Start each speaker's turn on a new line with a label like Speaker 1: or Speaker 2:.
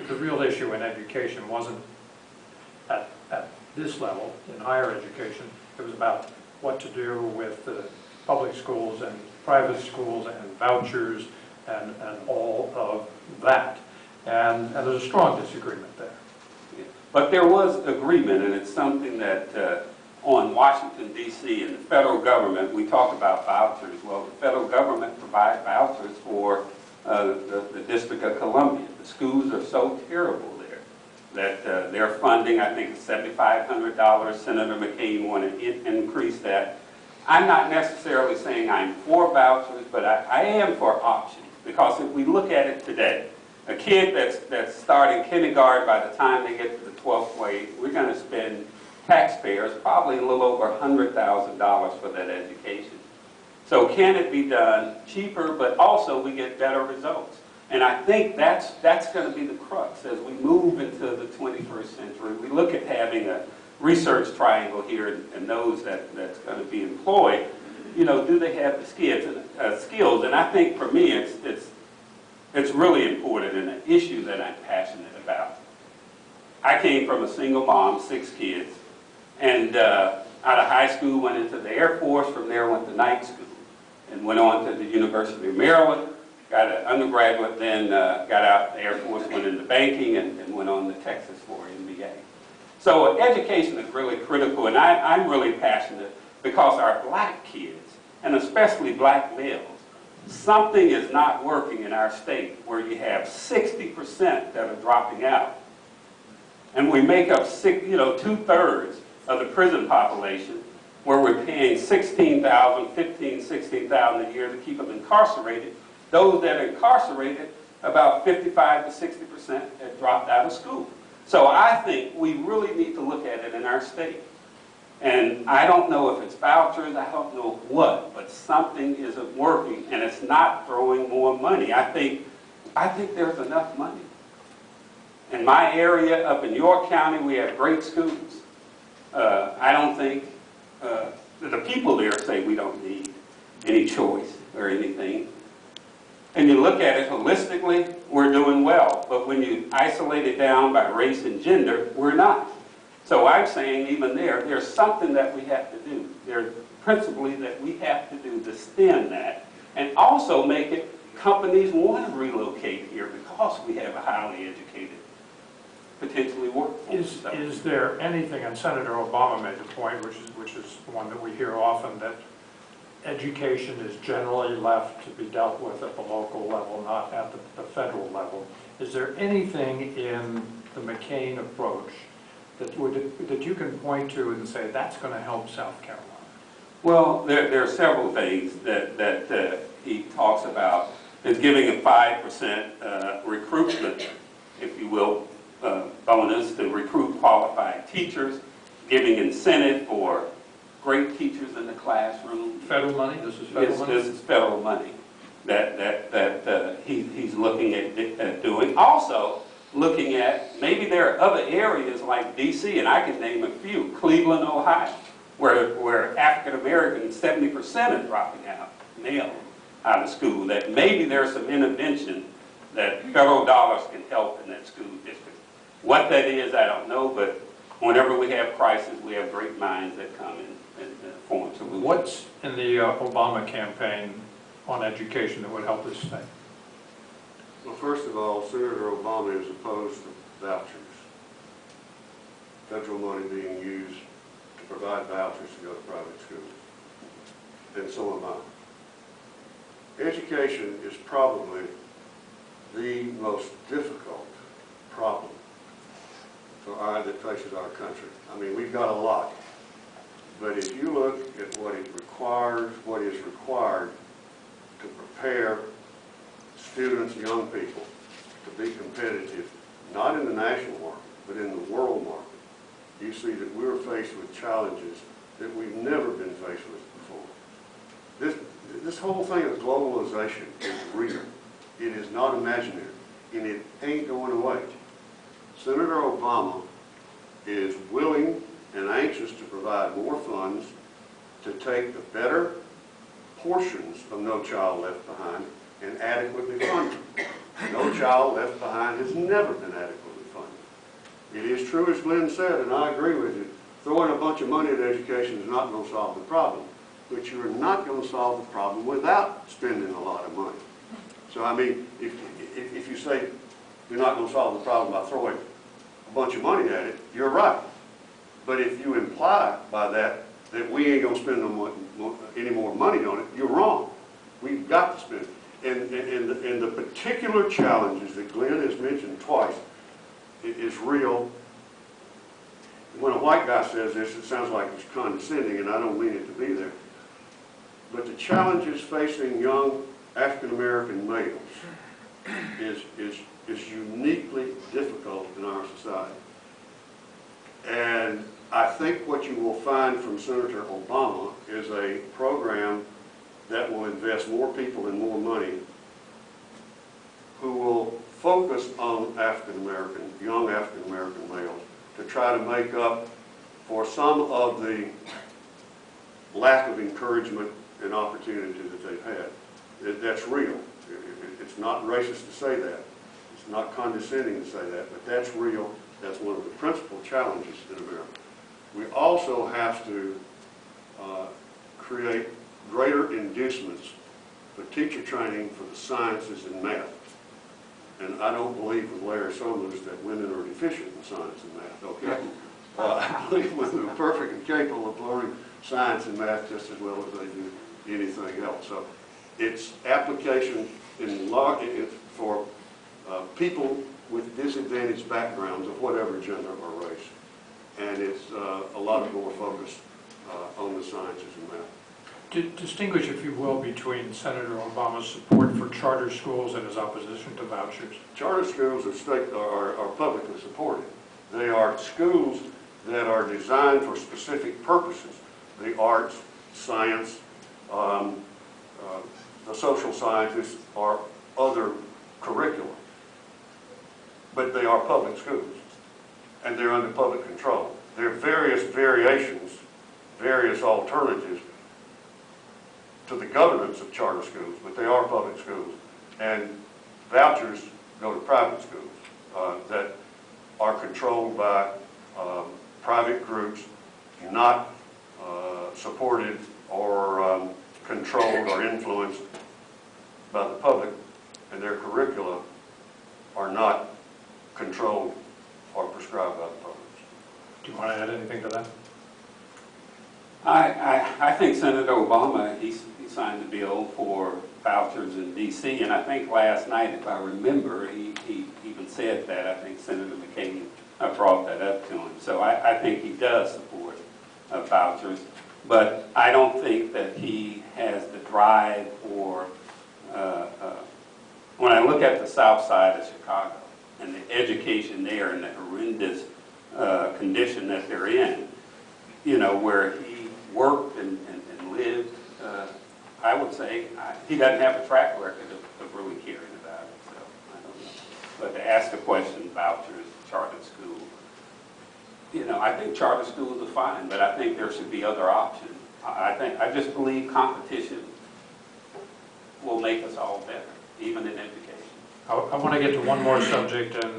Speaker 1: the real issue in education wasn't at this level, in higher education. It was about what to do with the public schools and private schools and vouchers and all of that. And there's a strong disagreement there.
Speaker 2: Yeah. But there was agreement, and it's something that on Washington, D.C. and the federal government, we talk about vouchers. Well, the federal government provides vouchers for the District of Columbia. The schools are so terrible there that their funding, I think, is $7,500. Senator McCain wanted to increase that. I'm not necessarily saying I'm for vouchers, but I am for options, because if we look at it today, a kid that's starting kindergarten, by the time they get to the 12th grade, we're going to spend, taxpayers, probably a little over $100,000 for that education. So can it be done cheaper, but also we get better results? And I think that's going to be the crux as we move into the 21st century. We look at having a research triangle here and those that's going to be employed. You know, do they have the skills? And I think for me, it's really important and an issue that I'm passionate about. I came from a single mom, 6 kids, and out of high school went into the Air Force. From there went to night school and went on to the University of Maryland, got an undergraduate, then got out of the Air Force, went into banking, and went on to Texas for an MBA. So education is really critical, and I'm really passionate because our black kids, and especially black males, something is not working in our state where you have 60% that are dropping out. And we make up 2/3 of the prison population, where we're paying $16,000, $15,000, $16,000 a year to keep them incarcerated. Those that are incarcerated, about 55 to 60% have dropped out of school. So I think we really need to look at it in our state. And I don't know if it's vouchers, I don't know what, but something isn't working, and it's not throwing more money. I think there's enough money. In my area, up in York County, we have great schools. I don't think the people there say we don't need any choice or anything. And you look at it holistically, we're doing well. But when you isolate it down by race and gender, we're not. So I'm saying even there's something that we have to do. There's principally that we have to do to stem that, and also make it companies want to relocate here because we have a highly educated, potentially workforce.
Speaker 1: Is there anything, and Senator Obama made the point, which is one that we hear often, that education is generally left to be dealt with at the local level, not at the federal level. Is there anything in the McCain approach that you can point to and say that's going to help South Carolina?
Speaker 2: Well, there are several things that he talks about. Is giving a 5% recruitment, if you will, bonus to recruit qualified teachers, giving incentive for great teachers in the classroom.
Speaker 1: Federal money? This is federal money?
Speaker 2: This is federal money that he's looking at doing. Also, looking at maybe there are other areas like D.C., and I can name a few, Cleveland, Ohio, where African Americans, 70% are dropping out, male, out of school, that maybe there's some intervention that federal dollars can help in that school district. What that is, I don't know, but whenever we have crisis, we have great minds that come and form solutions.
Speaker 1: What's in the Obama campaign on education that would help this state?
Speaker 3: Well, first of all, Senator Obama is opposed to vouchers, federal money being used to provide vouchers to go to private schools, and so am I. Education is probably the most difficult problem that faces our country. I mean, we've got a lot, but if you look at what is required to prepare students, young people, to be competitive, not in the national market, but in the world market, you see that we're faced with challenges that we've never been faced with before. This whole thing of globalization is real. It is not imaginary, and it ain't going away. Senator Obama is willing and anxious to provide more funds to take the better portions of No Child Left Behind and adequately fund them. No Child Left Behind has never been adequately funded. It is true, as Glenn said, and I agree with you, throwing a bunch of money at education is not going to solve the problem. But you're not going to solve the problem without spending a lot of money. So, I mean, if you say you're not going to solve the problem by throwing a bunch of money at it, you're right. But if you imply by that we ain't going to spend any more money on it, you're wrong. We've got to spend it. And the particular challenges that Glenn has mentioned twice is real. When a white guy says this, it sounds like it's condescending, and I don't mean it to be there. But the challenges facing young African-American males is uniquely difficult in our society. And I think what you will find from Senator Obama is a program that will invest more people and more money, who will focus on African-American, young African-American males, to try to make up for some of the lack of encouragement and opportunity that they've had. That's real. It's not racist to say that. It's not condescending to say that, but that's real. That's one of the principal challenges in America. We also have to create greater inducements for teacher training for the sciences and math. And I don't believe with Larry Summers that women are deficient in science and math, okay? I believe women are perfectly capable of learning science and math just as well as they do anything else. So it's application for people with disadvantaged backgrounds of whatever gender or race. And it's a lot more focused on the sciences and math.
Speaker 1: Distinguish, if you will, between Senator Obama's support for charter schools and his opposition to vouchers.
Speaker 3: Charter schools are publicly supported. They are schools that are designed for specific purposes. The arts, science, the social sciences, or other curricula. But they are public schools, and they're under public control. There are various variations, various alternatives to the governance of charter schools, but they are public schools. And vouchers go to private schools that are controlled by private groups, not supported or controlled or influenced by the public, and their curricula are not controlled or prescribed by the public.
Speaker 1: Do you want to add anything to that?
Speaker 2: I think Senator Obama, he signed the bill for vouchers in D.C., and I think last night, if I remember, he even said that. I think Senator McCain brought that up to him. So I think he does support vouchers, but I don't think that he has the drive or, when I look at the south side of Chicago and the education there and the horrendous condition that they're in, you know, where he worked and lived, I would say he doesn't have a track record of really caring about it, so I don't know. But to ask the question, vouchers, charter school, you know, I think charter schools are fine, but I think there should be other options. I just believe competition will make us all better, even in education.
Speaker 1: I want to get to one more subject, and